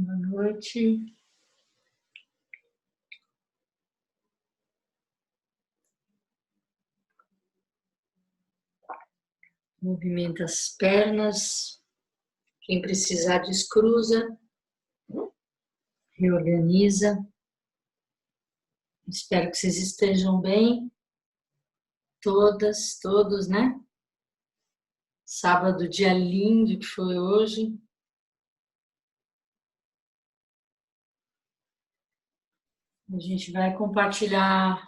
Boa noite. Movimenta as pernas. Quem precisar, descruza. Reorganiza. Espero que vocês estejam bem. Todas, todos, né? Sábado, dia lindo que foi hoje. A gente vai compartilhar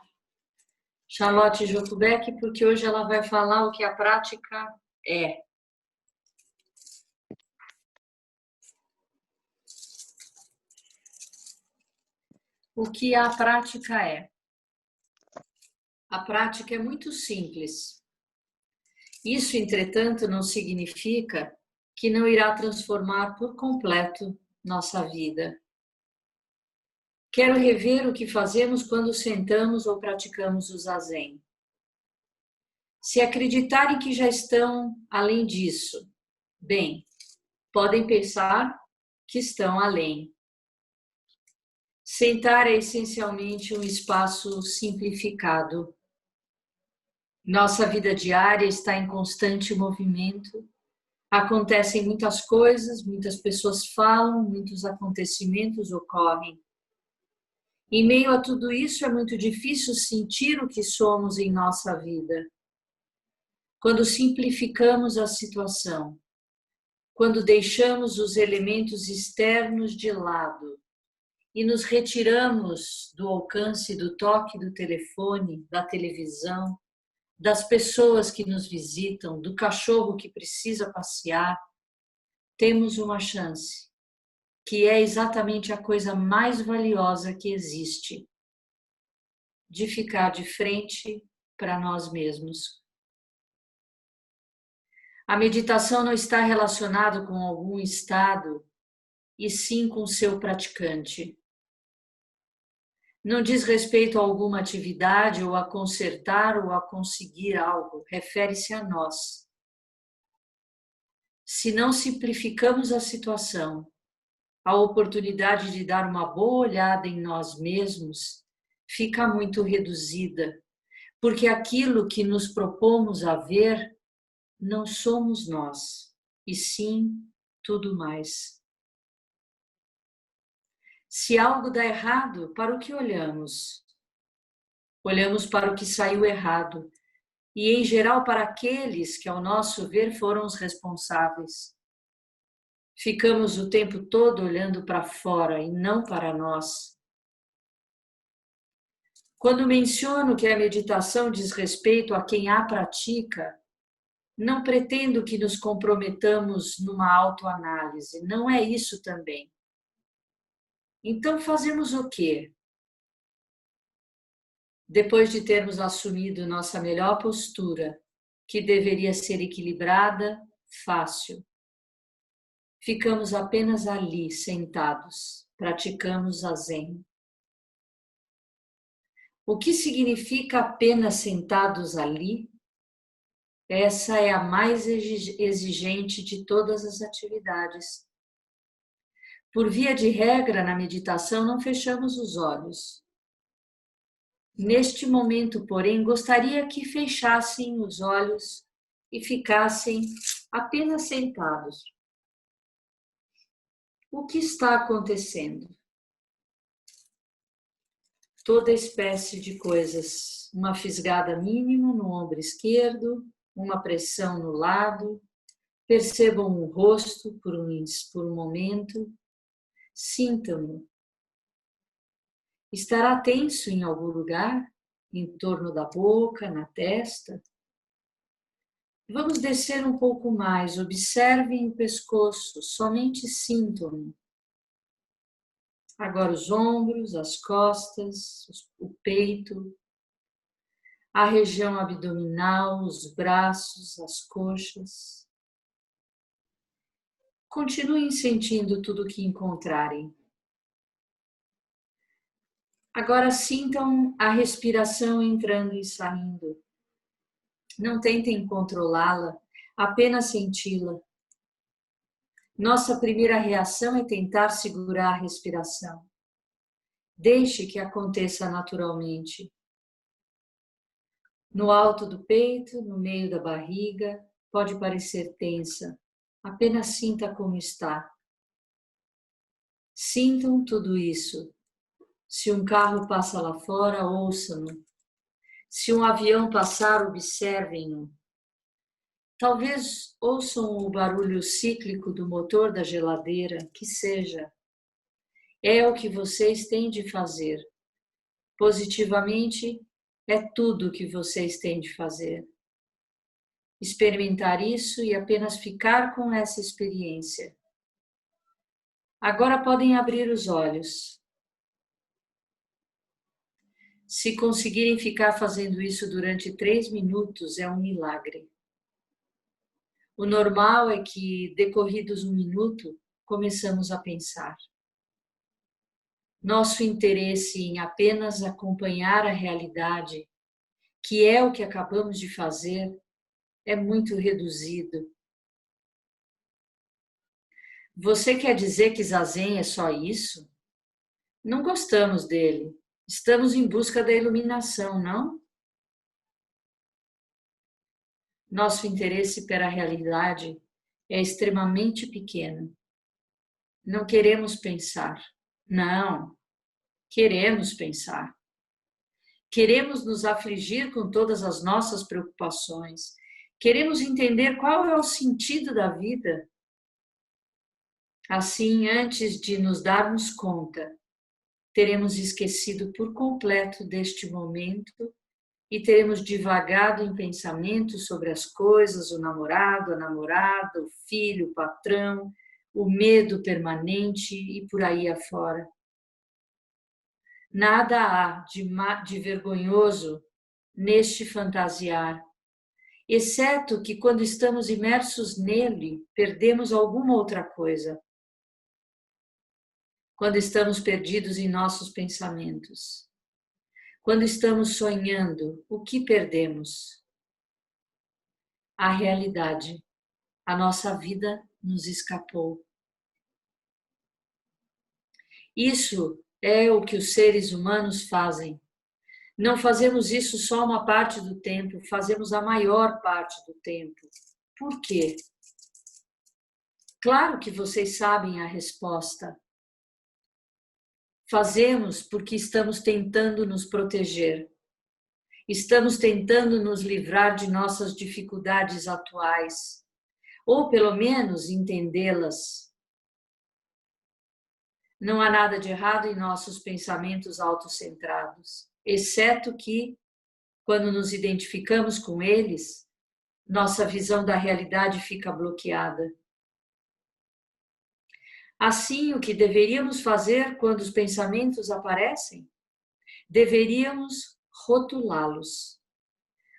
Charlotte Jokubeck, porque hoje ela vai falar o que a prática é. O que a prática é? A prática é muito simples. Isso, entretanto, não significa que não irá transformar por completo nossa vida. Quero rever o que fazemos quando sentamos ou praticamos o zazen. Se acreditarem que já estão além disso, bem, podem pensar que estão além. Sentar é essencialmente um espaço simplificado. Nossa vida diária está em constante movimento. Acontecem muitas coisas, muitas pessoas falam, muitos acontecimentos ocorrem. Em meio a tudo isso, é muito difícil sentir o que somos em nossa vida. Quando simplificamos a situação, quando deixamos os elementos externos de lado e nos retiramos do alcance do toque do telefone, da televisão, das pessoas que nos visitam, do cachorro que precisa passear, temos uma chance, que é exatamente a coisa mais valiosa que existe, de ficar de frente para nós mesmos. A meditação não está relacionada com algum estado, e sim com seu praticante. Não diz respeito a alguma atividade, ou a consertar, ou a conseguir algo, refere-se a nós. Se não simplificamos a situação, a oportunidade de dar uma boa olhada em nós mesmos fica muito reduzida, porque aquilo que nos propomos a ver não somos nós, e sim tudo mais. Se algo dá errado, para o que olhamos? Olhamos para o que saiu errado, e em geral para aqueles que, ao nosso ver, foram os responsáveis. Ficamos o tempo todo olhando para fora e não para nós. Quando menciono que a meditação diz respeito a quem a pratica, não pretendo que nos comprometamos numa autoanálise, não é isso também. Então fazemos o quê? Depois de termos assumido nossa melhor postura, que deveria ser equilibrada, fácil, ficamos apenas ali, sentados, praticamos zazen. O que significa apenas sentados ali? Essa é a mais exigente de todas as atividades. Por via de regra, na meditação, não fechamos os olhos. Neste momento, porém, gostaria que fechassem os olhos e ficassem apenas sentados. O que está acontecendo? Toda espécie de coisas. Uma fisgada mínima no ombro esquerdo, uma pressão no lado. Percebam o rosto por um momento. Sintam-no. Estará tenso em algum lugar? Em torno da boca, na testa? Vamos descer um pouco mais. Observem o pescoço, somente sintam-no. Agora os ombros, as costas, o peito, a região abdominal, os braços, as coxas. Continuem sentindo tudo o que encontrarem. Agora sintam a respiração entrando e saindo. Não tentem controlá-la, apenas senti-la. Nossa primeira reação é tentar segurar a respiração. Deixe que aconteça naturalmente. No alto do peito, no meio da barriga, pode parecer tensa. Apenas sinta como está. Sintam tudo isso. Se um carro passa lá fora, ouçam-no. Se um avião passar, observem-no. Talvez ouçam o barulho cíclico do motor da geladeira, que seja. É o que vocês têm de fazer. Positivamente, é tudo o que vocês têm de fazer. Experimentar isso e apenas ficar com essa experiência. Agora podem abrir os olhos. Se conseguirem ficar fazendo isso durante 3 minutos, é um milagre. O normal é que, decorridos 1 minuto, começamos a pensar. Nosso interesse em apenas acompanhar a realidade, que é o que acabamos de fazer, é muito reduzido. Você quer dizer que Zazen é só isso? Não gostamos dele. Estamos em busca da iluminação, não? Nosso interesse pela realidade é extremamente pequeno. Não queremos pensar. Não, queremos pensar. Queremos nos afligir com todas as nossas preocupações. Queremos entender qual é o sentido da vida. Assim, antes de nos darmos conta, teremos esquecido por completo deste momento e teremos divagado em pensamentos sobre as coisas, o namorado, a namorada, o filho, o patrão, o medo permanente e por aí afora. Nada há de vergonhoso neste fantasiar, exceto que quando estamos imersos nele, perdemos alguma outra coisa. Quando estamos perdidos em nossos pensamentos. Quando estamos sonhando, o que perdemos? A realidade. A nossa vida nos escapou. Isso é o que os seres humanos fazem. Não fazemos isso só uma parte do tempo, fazemos a maior parte do tempo. Por quê? Claro que vocês sabem a resposta. Fazemos porque estamos tentando nos proteger. Estamos tentando nos livrar de nossas dificuldades atuais, ou pelo menos entendê-las. Não há nada de errado em nossos pensamentos autocentrados, exceto que, quando nos identificamos com eles, nossa visão da realidade fica bloqueada. Assim, o que deveríamos fazer quando os pensamentos aparecem? Deveríamos rotulá-los.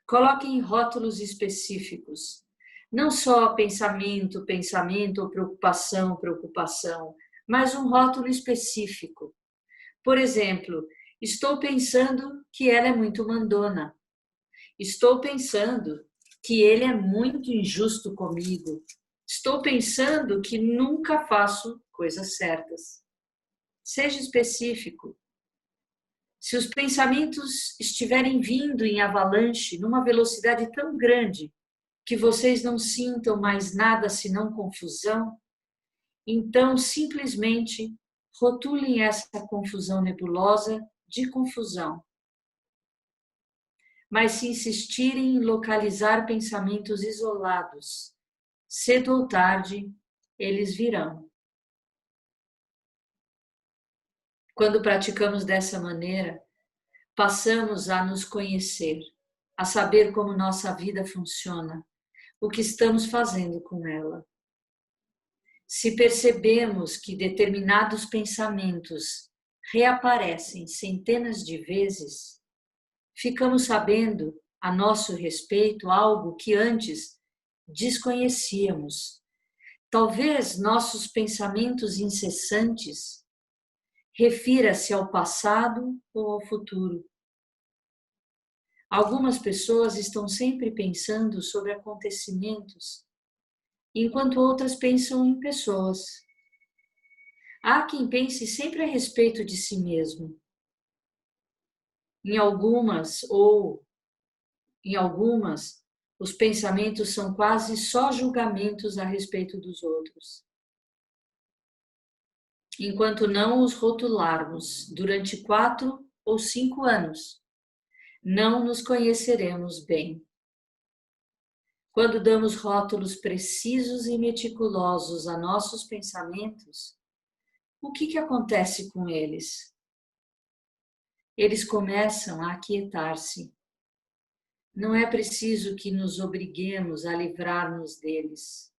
Coloquem rótulos específicos. Não só pensamento, pensamento ou preocupação, preocupação, mas um rótulo específico. Por exemplo, estou pensando que ela é muito mandona. Estou pensando que ele é muito injusto comigo. Estou pensando que nunca faço coisas certas. Seja específico. Se os pensamentos estiverem vindo em avalanche, numa velocidade tão grande que vocês não sintam mais nada senão confusão, então simplesmente rotulem essa confusão nebulosa de confusão. Mas se insistirem em localizar pensamentos isolados, cedo ou tarde, eles virão. Quando praticamos dessa maneira, passamos a nos conhecer, a saber como nossa vida funciona, o que estamos fazendo com ela. Se percebemos que determinados pensamentos reaparecem centenas de vezes, ficamos sabendo a nosso respeito algo que antes desconhecíamos. Talvez nossos pensamentos incessantes refira-se ao passado ou ao futuro. Algumas pessoas estão sempre pensando sobre acontecimentos enquanto outras pensam em pessoas. Há quem pense sempre a respeito de si mesmo. Em algumas, os pensamentos são quase só julgamentos a respeito dos outros. Enquanto não os rotularmos durante 4 ou 5 anos, não nos conheceremos bem. Quando damos rótulos precisos e meticulosos a nossos pensamentos, o que acontece com eles? Eles começam a aquietar-se. Não é preciso que nos obriguemos a livrar-nos deles.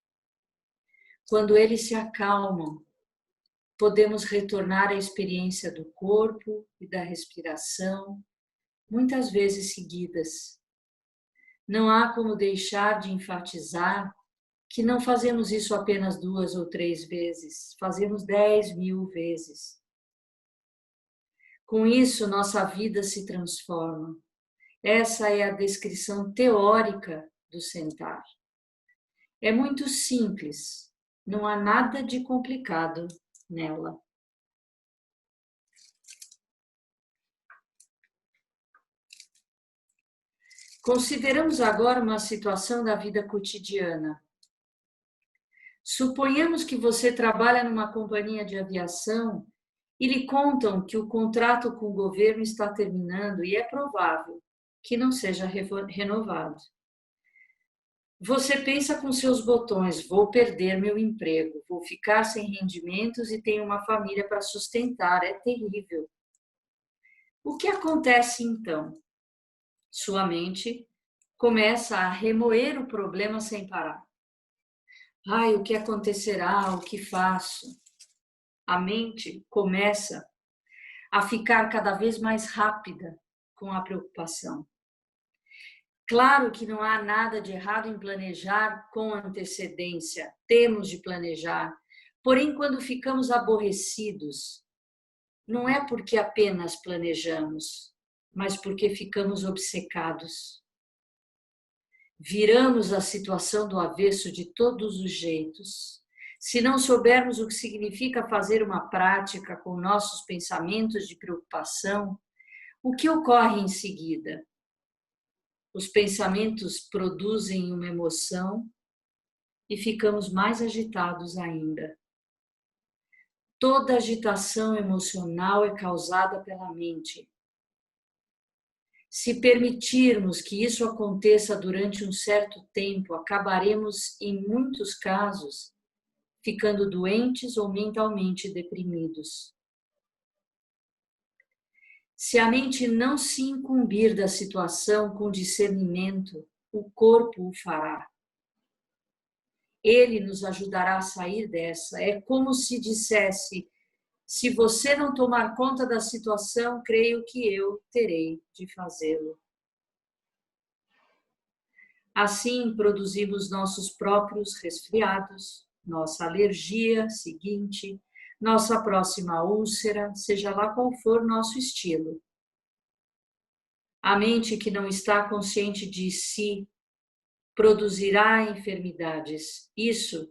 Quando eles se acalmam, podemos retornar à experiência do corpo e da respiração, muitas vezes seguidas. Não há como deixar de enfatizar que não fazemos isso apenas 2 ou 3 vezes, fazemos 10.000 vezes. Com isso, nossa vida se transforma. Essa é a descrição teórica do sentar. É muito simples, não há nada de complicado nela. Consideramos agora uma situação da vida cotidiana. Suponhamos que você trabalha numa companhia de aviação e lhe contam que o contrato com o governo está terminando e é provável que não seja renovado. Você pensa com seus botões: vou perder meu emprego, vou ficar sem rendimentos e tenho uma família para sustentar, é terrível. O que acontece então? Sua mente começa a remoer o problema sem parar. Ai, o que acontecerá? O que faço? A mente começa a ficar cada vez mais rápida com a preocupação. Claro que não há nada de errado em planejar com antecedência, temos de planejar. Porém, quando ficamos aborrecidos, não é porque apenas planejamos, mas porque ficamos obcecados. Viramos a situação do avesso de todos os jeitos. Se não soubermos o que significa fazer uma prática com nossos pensamentos de preocupação, o que ocorre em seguida? Os pensamentos produzem uma emoção e ficamos mais agitados ainda. Toda agitação emocional é causada pela mente. Se permitirmos que isso aconteça durante um certo tempo, acabaremos, em muitos casos, ficando doentes ou mentalmente deprimidos. Se a mente não se incumbir da situação com discernimento, o corpo o fará. Ele nos ajudará a sair dessa. É como se dissesse: se você não tomar conta da situação, creio que eu terei de fazê-lo. Assim, produzimos nossos próprios resfriados, nossa alergia seguinte, nossa próxima úlcera, seja lá qual for nosso estilo. A mente que não está consciente de si produzirá enfermidades. Isso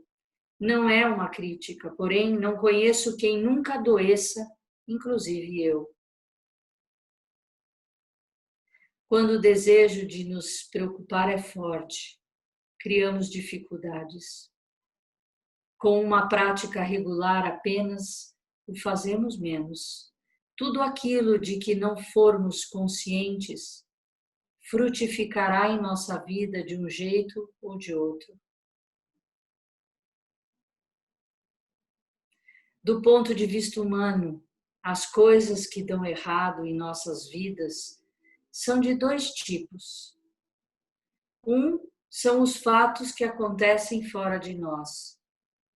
não é uma crítica, porém, não conheço quem nunca adoeça, inclusive eu. Quando o desejo de nos preocupar é forte, criamos dificuldades. Com uma prática regular apenas, o fazemos menos. Tudo aquilo de que não formos conscientes frutificará em nossa vida de um jeito ou de outro. Do ponto de vista humano, as coisas que dão errado em nossas vidas são de 2 tipos. Um são os fatos que acontecem fora de nós,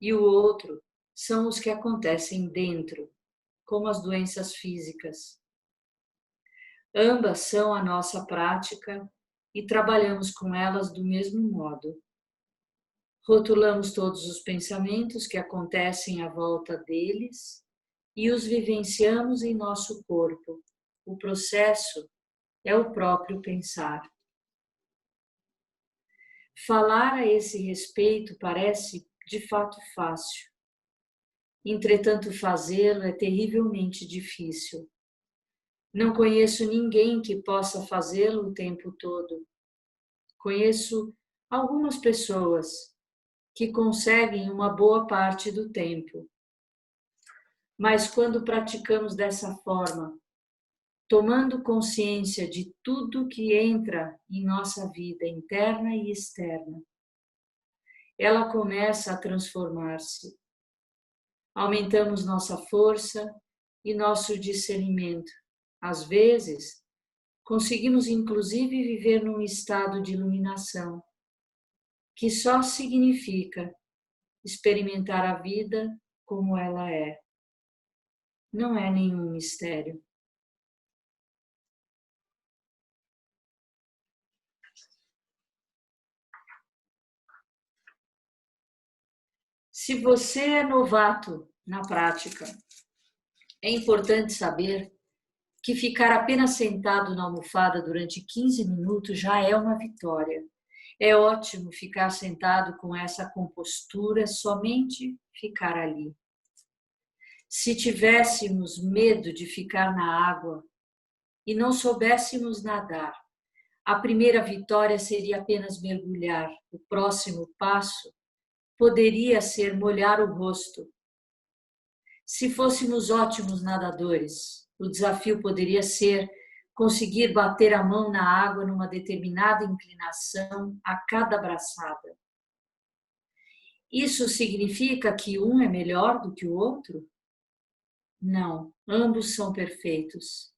e o outro são os que acontecem dentro, como as doenças físicas. Ambas são a nossa prática e trabalhamos com elas do mesmo modo. Rotulamos todos os pensamentos que acontecem à volta deles e os vivenciamos em nosso corpo. O processo é o próprio pensar. Falar a esse respeito parece de fato fácil. Entretanto, fazê-lo é terrivelmente difícil. Não conheço ninguém que possa fazê-lo o tempo todo. Conheço algumas pessoas que conseguem uma boa parte do tempo. Mas quando praticamos dessa forma, tomando consciência de tudo que entra em nossa vida interna e externa, ela começa a transformar-se. Aumentamos nossa força e nosso discernimento. Às vezes, conseguimos inclusive viver num estado de iluminação, que só significa experimentar a vida como ela é. Não é nenhum mistério. Se você é novato na prática, é importante saber que ficar apenas sentado na almofada durante 15 minutos já é uma vitória. É ótimo ficar sentado com essa compostura, somente ficar ali. Se tivéssemos medo de ficar na água e não soubéssemos nadar, a primeira vitória seria apenas mergulhar. O próximo passo poderia ser molhar o rosto. Se fôssemos ótimos nadadores, o desafio poderia ser conseguir bater a mão na água numa determinada inclinação a cada braçada. Isso significa que um é melhor do que o outro? Não, ambos são perfeitos,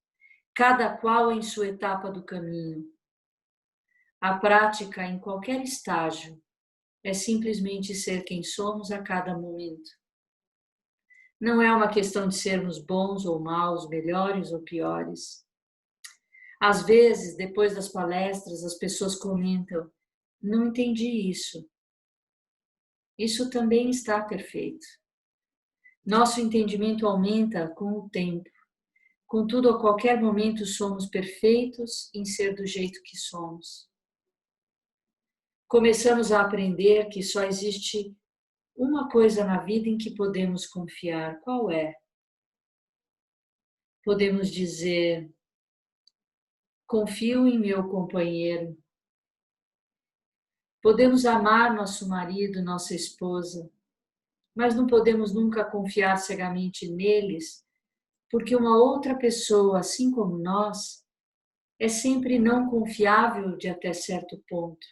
cada qual em sua etapa do caminho. A prática, em qualquer estágio, é simplesmente ser quem somos a cada momento. Não é uma questão de sermos bons ou maus, melhores ou piores. Às vezes, depois das palestras, as pessoas comentam: não entendi isso. Isso também está perfeito. Nosso entendimento aumenta com o tempo. Contudo, a qualquer momento somos perfeitos em ser do jeito que somos. Começamos a aprender que só existe uma coisa na vida em que podemos confiar. Qual é? Podemos dizer: confio em meu companheiro. Podemos amar nosso marido, nossa esposa, mas não podemos nunca confiar cegamente neles, porque uma outra pessoa, assim como nós, é sempre não confiável de até certo ponto.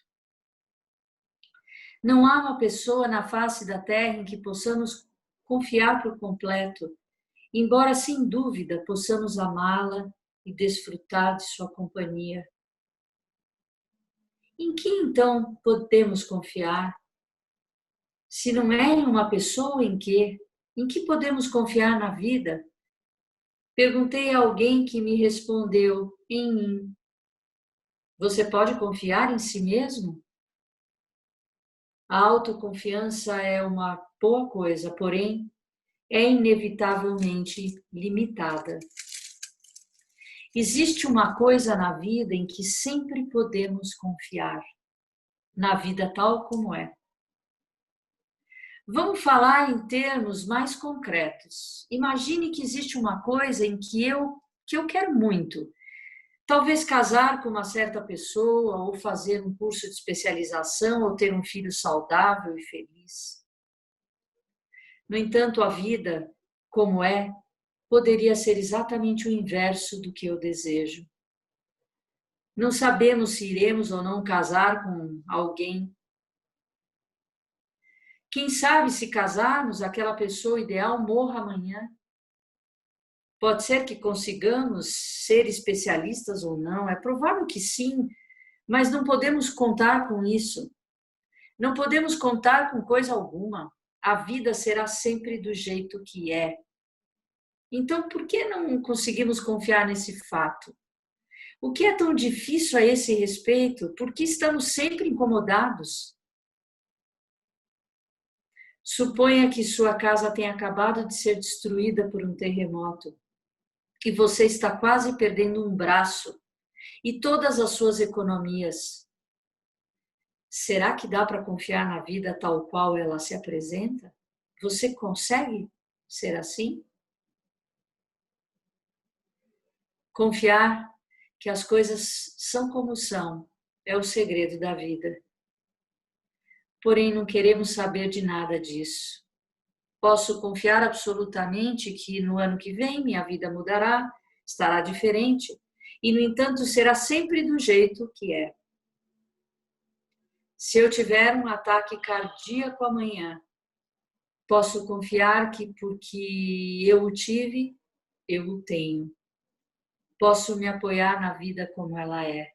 Não há uma pessoa na face da terra em que possamos confiar por completo, embora sem dúvida possamos amá-la e desfrutar de sua companhia. Em que então podemos confiar? Se não é em uma pessoa, em quê? Em que podemos confiar na vida? Perguntei a alguém que me respondeu: em mim. Você pode confiar em si mesmo? A autoconfiança é uma boa coisa, porém é inevitavelmente limitada. Existe uma coisa na vida em que sempre podemos confiar, na vida tal como é. Vamos falar em termos mais concretos. Imagine que existe uma coisa em que eu quero muito. Talvez casar com uma certa pessoa, ou fazer um curso de especialização, ou ter um filho saudável e feliz. No entanto, a vida, como é, poderia ser exatamente o inverso do que eu desejo. Não sabemos se iremos ou não casar com alguém. Quem sabe, se casarmos, aquela pessoa ideal morra amanhã. Pode ser que consigamos ser especialistas ou não, é provável que sim, mas não podemos contar com isso. Não podemos contar com coisa alguma. A vida será sempre do jeito que é. Então, por que não conseguimos confiar nesse fato? O que é tão difícil a esse respeito? Por que estamos sempre incomodados? Suponha que sua casa tenha acabado de ser destruída por um terremoto e você está quase perdendo um braço e todas as suas economias. Será que dá para confiar na vida tal qual ela se apresenta? Você consegue ser assim? Confiar que as coisas são como são é o segredo da vida. Porém, não queremos saber de nada disso. Posso confiar absolutamente que no ano que vem minha vida mudará, estará diferente, e no entanto será sempre do jeito que é. Se eu tiver um ataque cardíaco amanhã, posso confiar que porque eu o tive, eu o tenho. Posso me apoiar na vida como ela é.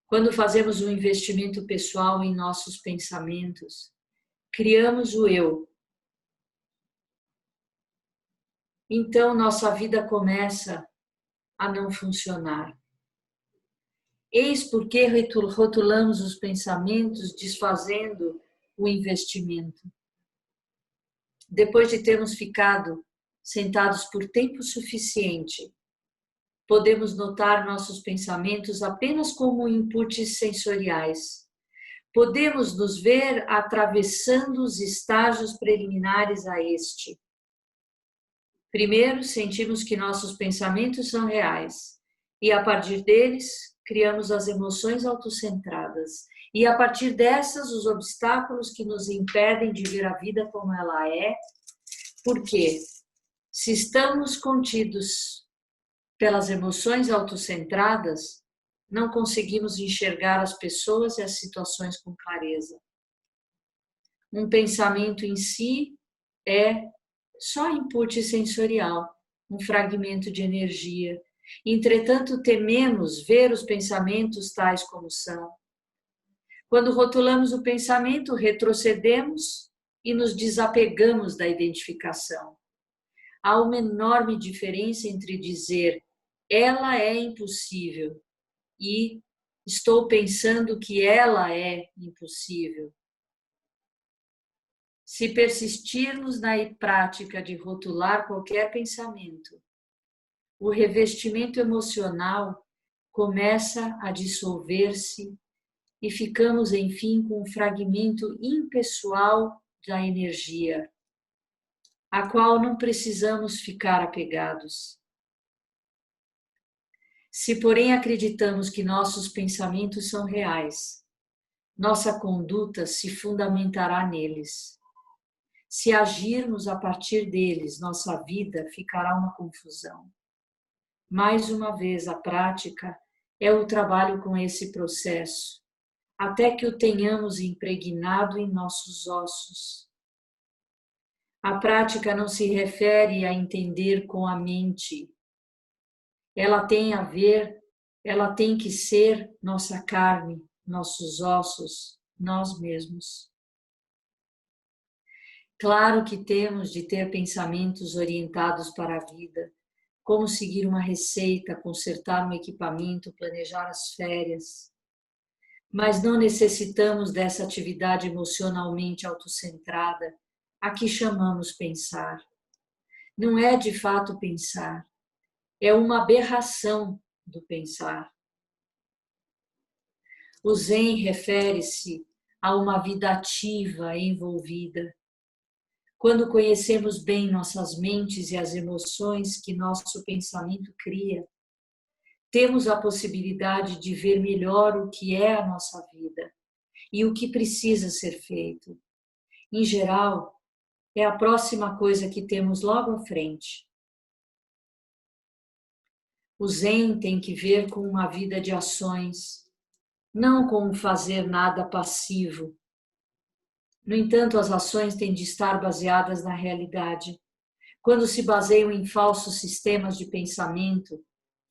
Quando fazemos um investimento pessoal em nossos pensamentos, criamos o eu. Então nossa vida começa a não funcionar. Eis porque rotulamos os pensamentos, desfazendo o investimento. Depois de termos ficado sentados por tempo suficiente, podemos notar nossos pensamentos apenas como inputs sensoriais. Podemos nos ver atravessando os estágios preliminares a este. Primeiro, sentimos que nossos pensamentos são reais e, a partir deles, criamos as emoções autocentradas. E, a partir dessas, os obstáculos que nos impedem de ver a vida como ela é. Porque, se estamos contidos pelas emoções autocentradas, não conseguimos enxergar as pessoas e as situações com clareza. Um pensamento em si é só input sensorial, um fragmento de energia. Entretanto, tememos ver os pensamentos tais como são. Quando rotulamos o pensamento, retrocedemos e nos desapegamos da identificação. Há uma enorme diferença entre dizer ela é impossível e estou pensando que ela é impossível. Se persistirmos na prática de rotular qualquer pensamento, o revestimento emocional começa a dissolver-se e ficamos, enfim, com um fragmento impessoal da energia, a qual não precisamos ficar apegados. Se, porém, acreditamos que nossos pensamentos são reais, nossa conduta se fundamentará neles. Se agirmos a partir deles, nossa vida ficará uma confusão. Mais uma vez, a prática é o trabalho com esse processo, até que o tenhamos impregnado em nossos ossos. A prática não se refere a entender com a mente. Ela tem que ser nossa carne, nossos ossos, nós mesmos. Claro que temos de ter pensamentos orientados para a vida, como seguir uma receita, consertar um equipamento, planejar as férias. Mas não necessitamos dessa atividade emocionalmente autocentrada, a que chamamos pensar. Não é de fato pensar, é uma aberração do pensar. O Zen refere-se a uma vida ativa e envolvida. Quando conhecemos bem nossas mentes e as emoções que nosso pensamento cria, temos a possibilidade de ver melhor o que é a nossa vida e o que precisa ser feito. Em geral, é a próxima coisa que temos logo à frente. O Zen tem que ver com uma vida de ações, não com fazer nada passivo. No entanto, as ações têm de estar baseadas na realidade. Quando se baseiam em falsos sistemas de pensamento,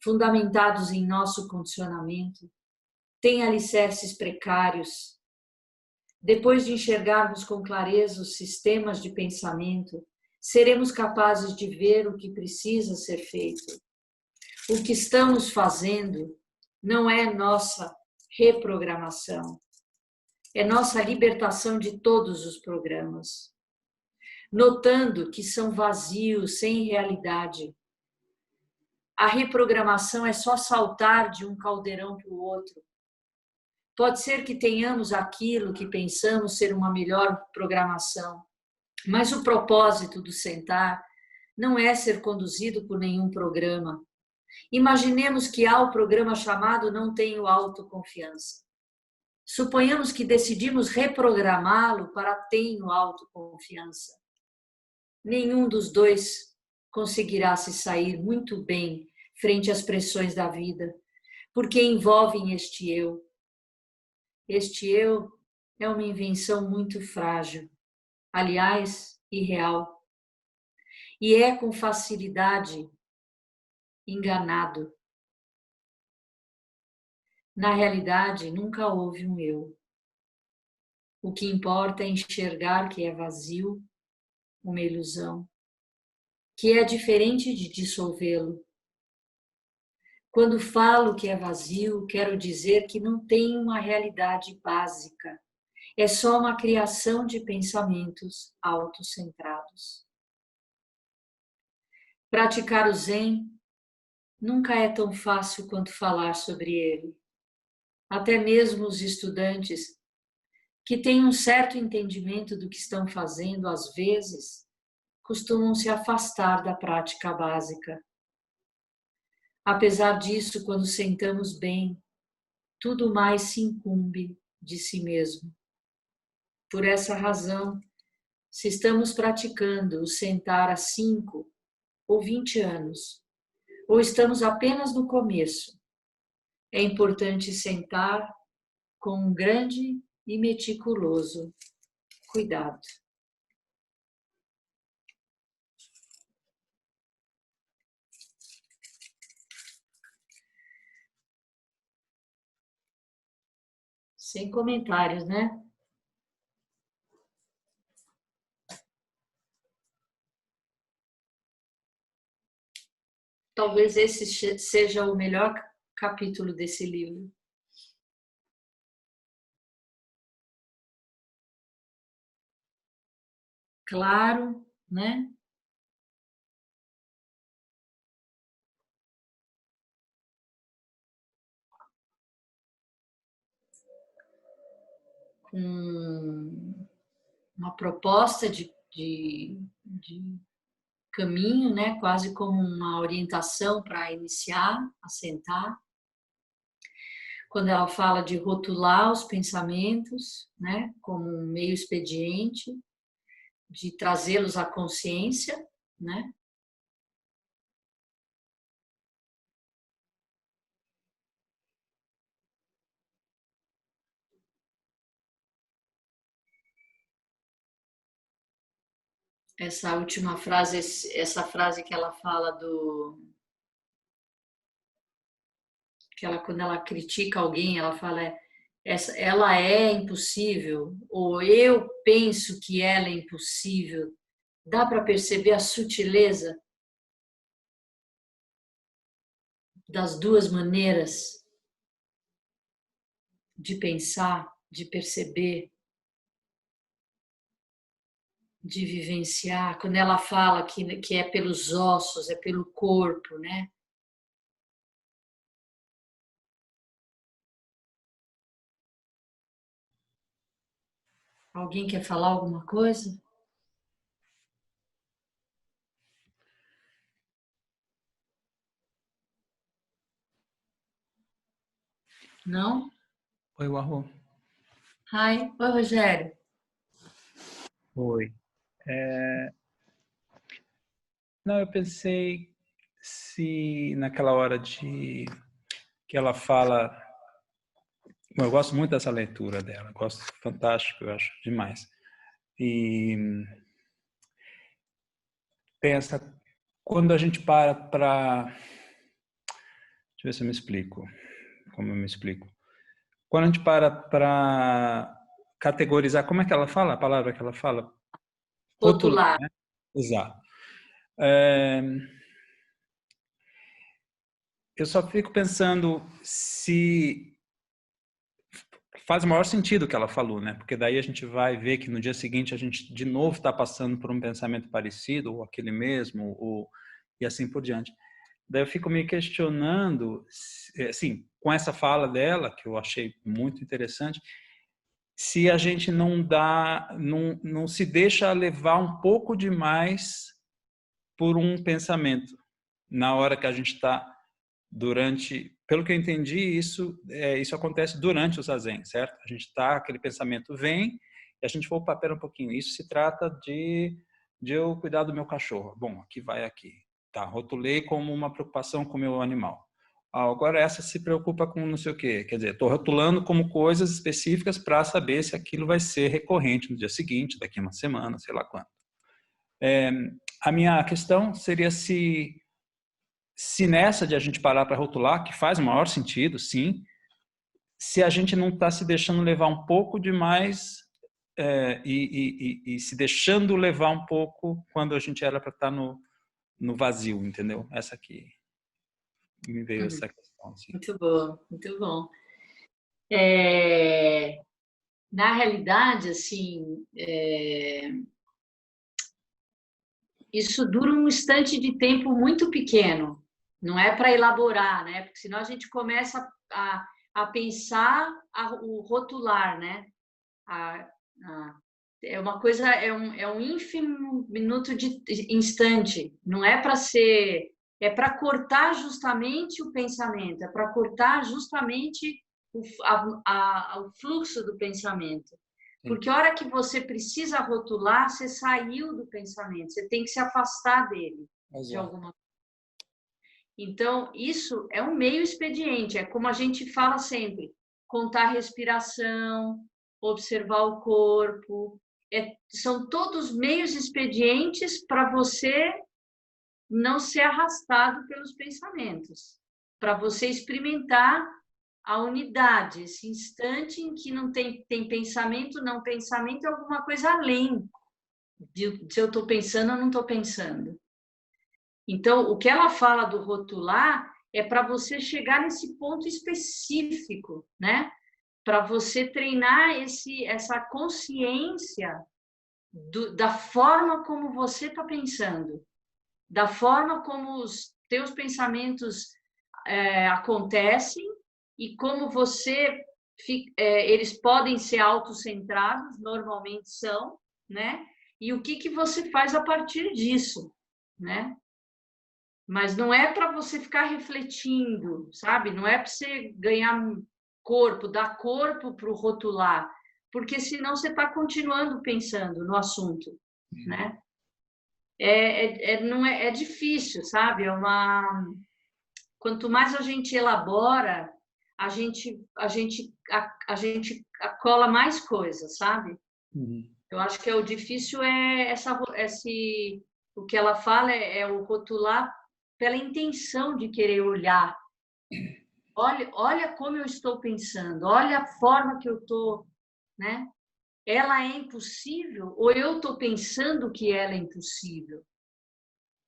fundamentados em nosso condicionamento, têm alicerces precários. Depois de enxergarmos com clareza os sistemas de pensamento, seremos capazes de ver o que precisa ser feito. O que estamos fazendo não é nossa reprogramação, é nossa libertação de todos os programas. Notando que são vazios, sem realidade. A reprogramação é só saltar de um caldeirão para o outro. Pode ser que tenhamos aquilo que pensamos ser uma melhor programação, mas o propósito do sentar não é ser conduzido por nenhum programa. Imaginemos que há o programa chamado Não Tenho Autoconfiança. Suponhamos que decidimos reprogramá-lo para Tenho Autoconfiança. Nenhum dos dois conseguirá se sair muito bem frente às pressões da vida, porque envolvem este eu. Este eu é uma invenção muito frágil, aliás, irreal, e é com facilidade enganado. Na realidade, nunca houve um eu. O que importa é enxergar que é vazio, uma ilusão, que é diferente de dissolvê-lo. Quando falo que é vazio, quero dizer que não tem uma realidade básica. É só uma criação de pensamentos autocentrados. Praticar o Zen nunca é tão fácil quanto falar sobre ele. Até mesmo os estudantes que têm um certo entendimento do que estão fazendo, às vezes, costumam se afastar da prática básica. Apesar disso, quando sentamos bem, tudo mais se incumbe de si mesmo. Por essa razão, se estamos praticando o sentar há 5 ou 20 anos, ou estamos apenas no começo, é importante sentar com um grande e meticuloso cuidado. Sem comentários, né? Talvez esse seja o melhor capítulo desse livro. Claro, né? Com uma proposta de caminho, né? Quase como uma orientação para iniciar a sentar. Quando ela fala de rotular os pensamentos, né? Como um meio expediente, de trazê-los à consciência, né? Essa última frase, essa frase que ela fala que ela, quando ela critica alguém, ela fala ela é impossível, ou eu penso que ela é impossível. Dá para perceber a sutileza das duas maneiras de pensar, de perceber, de vivenciar. Quando ela fala que é pelos ossos, é pelo corpo, né? Alguém quer falar alguma coisa? Não? Oi, Warro. Oi, Rogério. Oi. Não, eu pensei se naquela hora que ela fala. Bom, eu gosto muito dessa leitura dela, gosto, fantástico, eu acho demais. E pensa, quando a gente para. Deixa eu ver se eu me explico. Como eu me explico? Quando a gente para categorizar, como é que ela fala? A palavra que ela fala? Rotular, Rotular. né? Exato. Eu só fico pensando se faz o maior sentido o que ela falou, né? Porque daí a gente vai ver que no dia seguinte a gente de novo está passando por um pensamento parecido, ou aquele mesmo, e assim por diante. Daí eu fico me questionando, assim, com essa fala dela, que eu achei muito interessante, se a gente não se deixa levar um pouco demais por um pensamento, na hora que a gente está pelo que eu entendi, isso acontece durante o zazen, certo? A gente está, aquele pensamento vem, e a gente opa, pera um pouquinho, isso se trata de eu cuidar do meu cachorro. Bom, aqui vai aqui. Tá, rotulei como uma preocupação com o meu animal. Agora essa se preocupa com não sei o quê. Quer dizer, estou rotulando como coisas específicas para saber se aquilo vai ser recorrente no dia seguinte, daqui a uma semana, sei lá quando. A minha questão seria se nessa de a gente parar para rotular, que faz o maior sentido, sim, se a gente não está se deixando levar um pouco demais e se deixando levar um pouco quando a gente era para estar no vazio, entendeu? Essa aqui me veio essa questão. Assim. Muito bom, muito bom. Na realidade, assim, isso dura um instante de tempo muito pequeno. Não é para elaborar, né? Porque senão a gente começa a pensar o rotular, né? É uma coisa, é um ínfimo minuto de instante. Não é para ser, é para cortar justamente o pensamento, é para cortar justamente o fluxo do pensamento. Porque a hora que você precisa rotular, você saiu do pensamento, você tem que se afastar dele. Exato. De alguma forma. Então, isso é um meio expediente, é como a gente fala sempre, contar a respiração, observar o corpo, são todos meios expedientes para você não ser arrastado pelos pensamentos, para você experimentar a unidade, esse instante em que não tem pensamento, não pensamento é alguma coisa além de se eu estou pensando ou não estou pensando. Então, o que ela fala do rotular é para você chegar nesse ponto específico, né? Para você treinar essa consciência da forma como você está pensando, da forma como os teus pensamentos acontecem e como eles podem ser autocentrados, normalmente são, né? E o que você faz a partir disso, né? Mas não é para você ficar refletindo, sabe? Não é para você ganhar corpo, dar corpo para o rotular, porque senão você está continuando pensando no assunto, né? Não é difícil, sabe? Quanto mais a gente elabora, a gente cola mais coisas, sabe? Uhum. Eu acho que o difícil é o que ela fala é o rotular pela intenção de querer olhar. Olha como eu estou pensando, olha a forma que eu estou, né? Ela é impossível ou eu estou pensando que ela é impossível,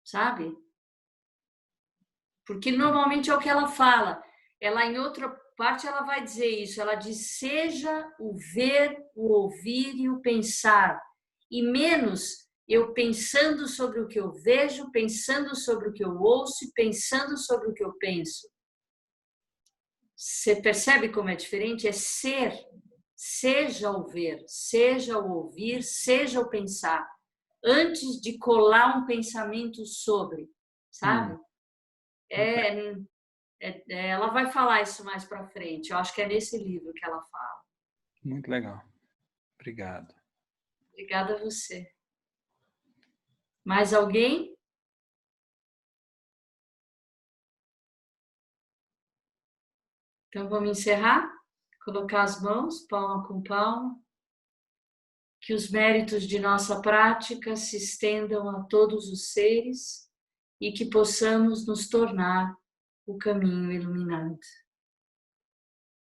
sabe? Porque normalmente é o que ela fala. Ela, em outra parte, ela vai dizer isso. Ela diz, seja o ver, o ouvir e o pensar. E menos eu pensando sobre o que eu vejo, pensando sobre o que eu ouço e pensando sobre o que eu penso. Você percebe como é diferente? É ser, seja o ver, seja o ouvir, seja o pensar, antes de colar um pensamento sobre, sabe? Ela vai falar isso mais para frente. Eu acho que é nesse livro que ela fala. Muito legal. Obrigado. Obrigada a você. Mais alguém? Então, vamos encerrar? Colocar as mãos, palma com palma. Que os méritos de nossa prática se estendam a todos os seres e que possamos nos tornar o caminho iluminado.